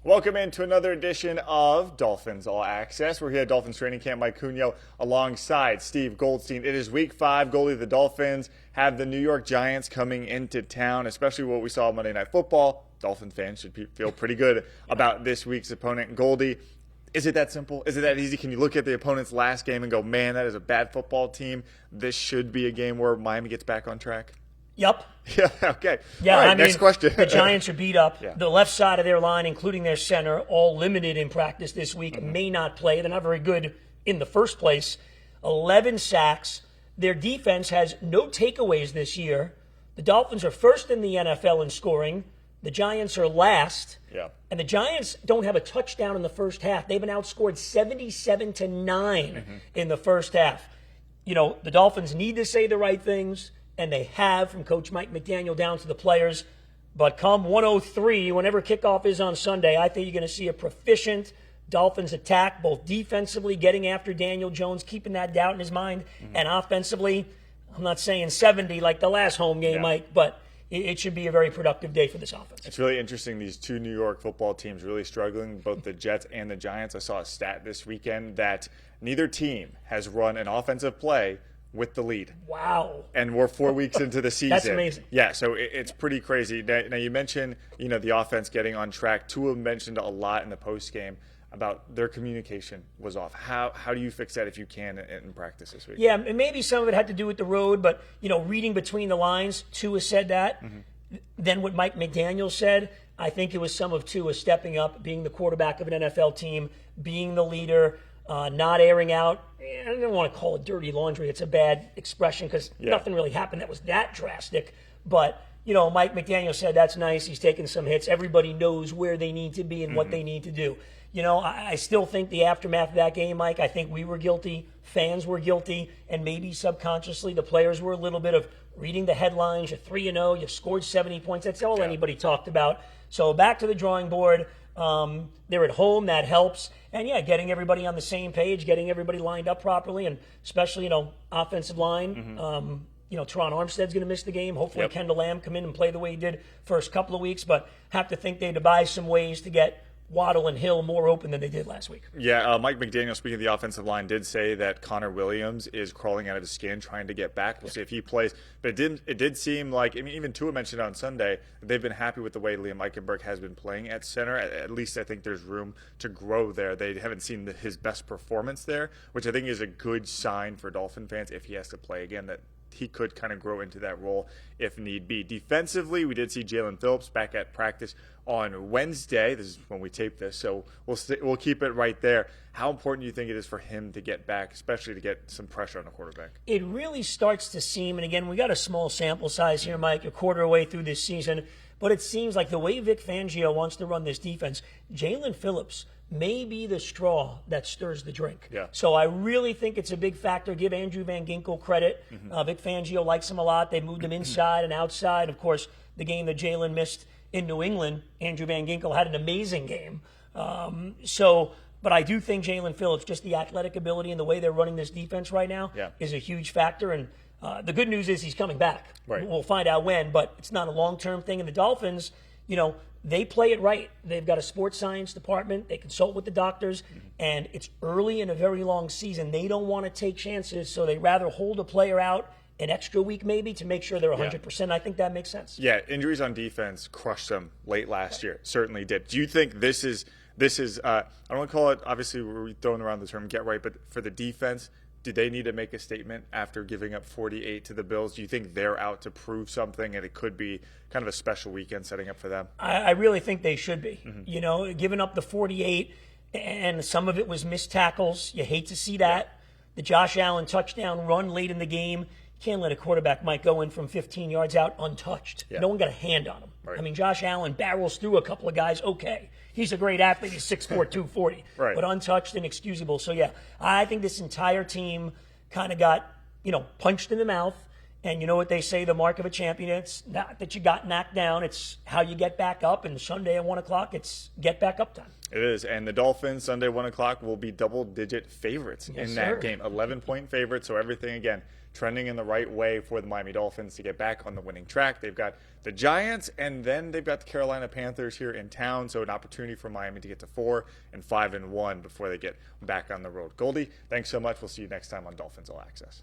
Welcome into another edition of Dolphins All Access. We're here at Dolphins Training Camp. Mike Cunio alongside Steve Goldstein. It is Week 5. Goalie the Dolphins have the New York Giants coming into town, especially what we saw Monday Night Football. Dolphin fans should feel pretty good about this week's opponent. Goldie, is it that simple? Is it that easy? Can you look at the opponent's last game and go, man, that is a bad football team. This should be a game where Miami gets back on track? Yep. Yeah, okay. Yeah, all right, next question. The Giants are beat up. Yeah. The left side of their line, including their center, all limited in practice this week, may not play. They're not very good in the first place. 11 sacks. Their defense has no takeaways this year. The Dolphins are first in the NFL in scoring. The Giants are last. Yeah. And the Giants don't have a touchdown in the first half. They've been outscored 77-9 in the first half. You know, the Dolphins need to say the right things, and they have, from Coach Mike McDaniel down to the players. But come 1:03, whenever kickoff is on Sunday, I think you're going to see a proficient Dolphins attack, both defensively, getting after Daniel Jones, keeping that doubt in his mind, and offensively, I'm not saying 70 like the last home game, Mike, but it should be a very productive day for this offense. It's really interesting, these two New York football teams really struggling, both the Jets and the Giants. I saw a stat this weekend that neither team has run an offensive play with the lead. Wow. And we're 4 weeks into the season. That's amazing. Yeah, so it's pretty crazy. Now you mentioned, the offense getting on track. Tua mentioned a lot in the postgame about their communication was off. How do you fix that if you can in practice this week? Yeah, and maybe some of it had to do with the road, but, reading between the lines, Tua said that. Then what Mike McDaniel said, I think it was some of Tua stepping up, being the quarterback of an NFL team, being the leader, not airing out. I don't want to call it dirty laundry. It's a bad expression because nothing really happened that was that drastic. But, Mike McDaniel said that's nice. He's taking some hits. Everybody knows where they need to be and what they need to do. I still think the aftermath of that game, Mike, I think we were guilty, fans were guilty, and maybe subconsciously the players were a little bit of reading the headlines. You're 3-0, you scored 70 points. That's all anybody talked about. So back to the drawing board. They're at home. That helps. And, getting everybody on the same page, getting everybody lined up properly, and especially, offensive line. Teron Armstead's going to miss the game. Hopefully Kendall Lamb come in and play the way he did first couple of weeks, but have to think they devise some ways to get Waddle and Hill more open than they did last week. Yeah, Mike McDaniel, speaking of the offensive line, did say that Connor Williams is crawling out of his skin trying to get back. We'll see if he plays. But it did seem like, even Tua mentioned on Sunday, they've been happy with the way Liam Eichenberg has been playing at center. At least I think there's room to grow there. They haven't seen his best performance there, which I think is a good sign for Dolphin fans if he has to play again, that he could kind of grow into that role if need be. Defensively, we did see Jalen Phillips back at practice on Wednesday. This is when we tape this, so we'll keep it right there. How important do you think it is for him to get back, especially to get some pressure on the quarterback? It really starts to seem, and again, we got a small sample size here, Mike, a quarter away through this season, but it seems like the way Vic Fangio wants to run this defense, Jalen Phillips may be the straw that stirs the drink. Yeah. So I really think it's a big factor. Give Andrew Van Ginkel credit. Vic Fangio likes him a lot. They moved him inside and outside. Of course, the game that Jalen missed in New England, Andrew Van Ginkel had an amazing game. But I do think Jalen Phillips, just the athletic ability and the way they're running this defense right now, is a huge factor. And the good news is he's coming back. Right. We'll find out when, but it's not a long-term thing. And the Dolphins, they play it right. They've got a sports science department. They consult with the doctors, and it's early in a very long season. They don't want to take chances, so they rather hold a player out an extra week maybe to make sure they're 100%. I think that makes sense. Yeah, injuries on defense crushed them late last year. Certainly did. Do you think this is I don't want to call it, obviously we're throwing around the term get right, but for the defense, do they need to make a statement after giving up 48 to the Bills? Do you think they're out to prove something, and it could be kind of a special weekend setting up for them? I really think they should be. Giving up the 48, and some of it was missed tackles. You hate to see that. The Josh Allen touchdown run late in the game. Can't let a quarterback, Mike, go in from 15 yards out untouched. No one got a hand on him. Right. I mean, Josh Allen barrels through a couple of guys. Okay. He's a great athlete. He's 6'4", 240. Right. But untouched and excusable. So, I think this entire team kind of got, punched in the mouth. And you know what they say, the mark of a champion, it's not that you got knocked down, it's how you get back up. And Sunday at 1 o'clock, it's get back up time. It is. And the Dolphins, Sunday, 1 o'clock, will be double-digit favorites in that game. 11-point favorites, so everything, again, trending in the right way for the Miami Dolphins to get back on the winning track. They've got the Giants, and then they've got the Carolina Panthers here in town, so an opportunity for Miami to get to 4-5-1 before they get back on the road. Goldie, thanks so much. We'll see you next time on Dolphins All Access.